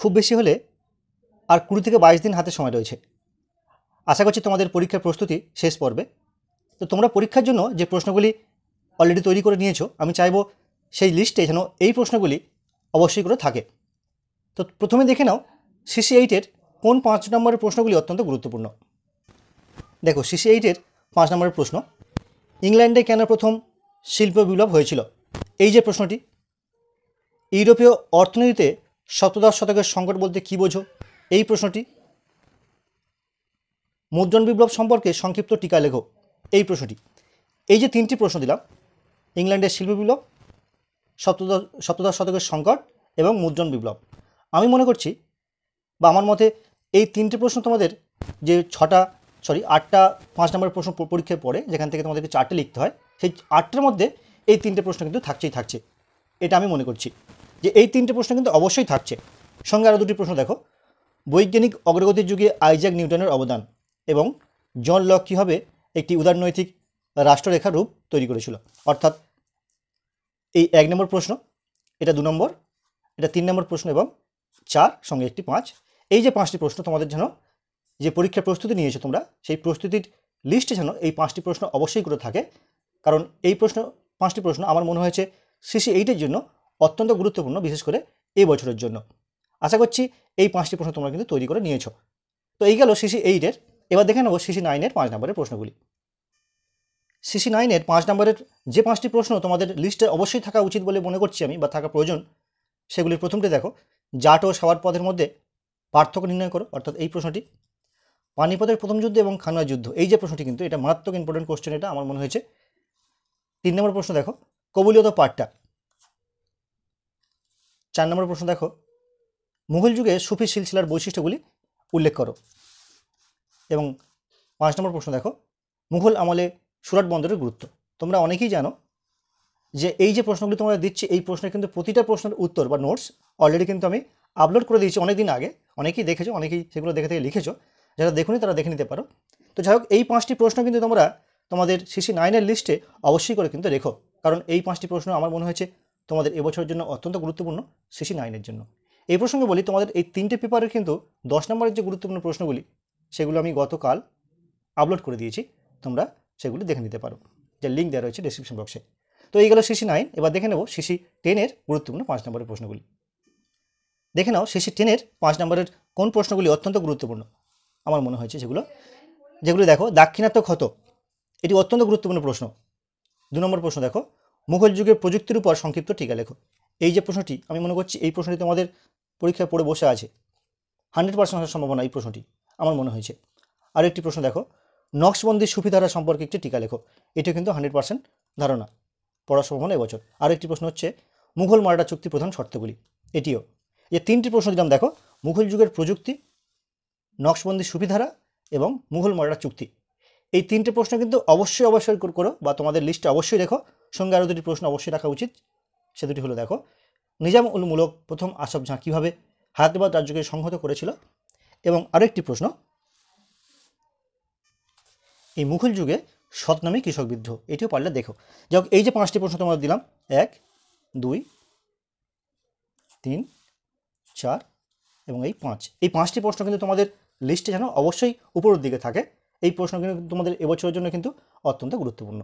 খুব বেশি হলে আর 20 থেকে 22 দিন হাতে সময় রয়েছে। আশা করছি তোমাদের পরীক্ষার প্রস্তুতি শেষ পর্বে। তো তোমরা পরীক্ষার জন্য যে প্রশ্নগুলি অলরেডি তৈরি করে নিয়েছো, আমি চাইবো সেই লিস্টে যেন এই প্রশ্নগুলি অবশ্যই করে থাকে। তো প্রথমে দেখে নাও সিসি 8-এর কোন 5 নম্বরের প্রশ্নগুলি অত্যন্ত গুরুত্বপূর্ণ। দেখো সিসি 8-এর 5 নম্বরের প্রশ্ন, ইংল্যান্ডে কেন প্রথম শিল্প বিপ্লব হয়েছিল? এই যে প্রশ্নটি। ইউরোপীয় অর্থনীতিতে সপ্তদশ শতকের সংকট বলতে কী বোঝো? এই প্রশ্নটি। মুদ্রণ বিপ্লব সম্পর্কে সংক্ষিপ্ত টিকা লেখো। এই প্রশ্নটি। এই যে 3টি প্রশ্ন দিলাম, ইংল্যান্ডের শিল্প বিপ্লব, সপ্তদশ শতকের সংকট এবং মুদ্রণ বিপ্লব, আমি মনে করছি বা আমার মতে এই 3টে প্রশ্ন তোমাদের যে 8টা 5 নম্বরের প্রশ্ন পরীক্ষায় পড়ে, যেখান থেকে তোমাদেরকে 4টে লিখতে হয়, সেই 8টার মধ্যে এই 3টে প্রশ্ন কিন্তু থাকছে। এটা আমি মনে করছি যে এই 3টে প্রশ্ন কিন্তু অবশ্যই থাকছে। সঙ্গে আরও 2টি প্রশ্ন দেখো, বৈজ্ঞানিক অগ্রগতির যুগে আইজ্যাক নিউটনের অবদান এবং জন লক কীভাবে একটি উদারনৈতিক রাষ্ট্ররেখার রূপ তৈরি করেছিল। অর্থাৎ এই 1 নম্বর প্রশ্ন, এটা 2 নম্বর, এটা 3 নম্বর প্রশ্ন এবং 4 সঙ্গে একটি 5। এই যে 5টি প্রশ্ন তোমাদের যেন যে পরীক্ষার প্রস্তুতি নিয়েছো তোমরা, সেই প্রস্তুতির লিস্টে যেন এই 5টি প্রশ্ন অবশ্যই করে থাকে। কারণ এই 5টি প্রশ্ন আমার মনে হয়েছে সিসি 8-এর জন্য অত্যন্ত গুরুত্বপূর্ণ, বিশেষ করে এই বছরের জন্য। আশা করছি এই 5টি প্রশ্ন তোমরা কিন্তু তৈরি করে নিয়েছো। তো এই গেল সিসি 8-এর। এবার দেখে নেব সিসি 9-এর 5 নম্বরের প্রশ্নগুলি। সিসি 9-এর 5 নম্বরের যে 5টি প্রশ্ন তোমাদের লিস্টে অবশ্যই থাকা উচিত বলে মনে করছি আমি, বা থাকা প্রয়োজন, সেগুলির প্রথমটি দেখো, জাট ও সাওয়ার পথের মধ্যে পার্থক্য নির্ণয় করো। অর্থাৎ এই প্রশ্নটি। পানিপথের প্রথম যুদ্ধ এবং খানোয়া যুদ্ধ, এই যে প্রশ্নটি কিন্তু এটা মারাত্মক ইম্পর্টেন্ট কোশ্চেন, এটা আমার মনে হয়েছে। 3 নম্বর প্রশ্ন দেখো, কবুলিয়ত পাঠটা। 4 নম্বর প্রশ্ন দেখো, মুঘল যুগে সুফি সিলসিলার বৈশিষ্ট্যগুলি উল্লেখ করো। এবং 5 নম্বর প্রশ্ন দেখো, মুঘল আমলে সুরাট বন্দরের গুরুত্ব। তোমরা অনেকেই জানো যে এই যে প্রশ্নগুলি তোমরা দিচ্ছি, এই প্রশ্নের কিন্তু প্রতিটা প্রশ্নের উত্তর বা নোটস অলরেডি কিন্তু আমি আপলোড করে দিয়েছি অনেক দিন আগে। অনেকেই দেখেছো, অনেকেই সেগুলো দেখে থেকে লিখেছো। যারা দেখুনি তারা দেখে নিতে পারো। তো যাই হোক, এই 5টি প্রশ্ন কিন্তু তোমরা তোমাদের সিসি 9-এর লিস্টে অবশ্যই করে কিন্তু রেখো। কারণ এই 5টি প্রশ্ন আমার মনে হয়েছে তোমাদের এবছরের জন্য অত্যন্ত গুরুত্বপূর্ণ সিসি 9-এর জন্য। এই প্রসঙ্গে বলি, তোমাদের এই 3টে পেপারের কিন্তু 10 নম্বরের যে গুরুত্বপূর্ণ প্রশ্নগুলি, সেগুলো আমি গতকাল আপলোড করে দিয়েছি। তোমরা সেগুলি দেখে নিতে পারো, যার লিঙ্ক দেওয়া রয়েছে ডেসক্রিপশন বক্সে। তো এই গেল সিসি 9। এবার দেখে নেব সিসি 10-এর গুরুত্বপূর্ণ 5 নম্বরের প্রশ্নগুলি। দেখে নাও সিসি 10-এর 5 নম্বরের কোন প্রশ্নগুলি অত্যন্ত গুরুত্বপূর্ণ আমার মনে হয়েছে যেগুলি দেখো, দাক্ষিণাত্য ক্ষত, এটি অত্যন্ত গুরুত্বপূর্ণ প্রশ্ন। 2 নম্বর প্রশ্ন দেখো, মুঘল যুগের প্রযুক্তির উপর সংক্ষিপ্ত টিকা লেখো। এই যে প্রশ্নটি, আমি মনে করছি এই প্রশ্নটি তোমাদের পরীক্ষায় পড়ে বসে আছে, 100% আসার সম্ভাবনা এই প্রশ্নটি আমার মনে হয়েছে। আর একটি প্রশ্ন দেখো, নকশবন্দি সুফি ধারা সম্পর্কে একটি টিকা লেখো। এটিও কিন্তু 100% ধারণা, পড়ার সম্ভাবনা এবছর। আর একটি প্রশ্ন হচ্ছে মুঘল মারাঠা চুক্তি প্রধান শর্তগুলি। এটিও। এই 3টি প্রশ্ন দিলাম দেখো, মুঘল যুগের প্রযুক্তি, নকশবন্দি সুফি ধারা এবং মুঘল মারাঠা চুক্তি। এই 3টে প্রশ্ন কিন্তু অবশ্যই করো, বা তোমাদের লিস্টে অবশ্যই রেখো। সঙ্গে আরও 2টি প্রশ্ন অবশ্যই রাখা উচিত। সে দুটি হলো দেখো, নিজাম উল মুলক প্রথম আসফ জাহ কীভাবে হায়দ্রাবাদ রাজ্যকে সংহত করেছিল। এবং আরেকটি প্রশ্ন, এই মুঘল যুগে সৎনামী কৃষক বিদ্রোহ, এটিও পারলে দেখো। যাই হোক, এই যে 5টি প্রশ্ন তোমাদের দিলাম, 1, 2, 3, 4 এবং এই 5, এই 5টি প্রশ্ন কিন্তু তোমাদের লিস্টে যেন অবশ্যই উপরের দিকে থাকে। এই প্রশ্ন কিন্তু তোমাদের এবছরের জন্য কিন্তু অত্যন্ত গুরুত্বপূর্ণ।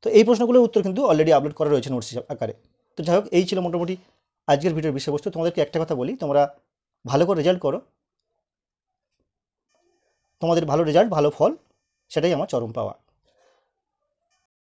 তো এই প্রশ্নগুলোর উত্তর কিন্তু অলরেডি আপলোড করা রয়েছে নোটস আকারে। তো যাই হোক, এই ছিল মোটামুটি আজকের ভিডিওর বিষয়বস্তু। তোমাদেরকে একটা কথা বলি, তোমরা ভালো করে রেজাল্ট করো, তোমাদের ভালো রেজাল্ট, ভালো ফল, সেটাই আমার চরম পাওয়া।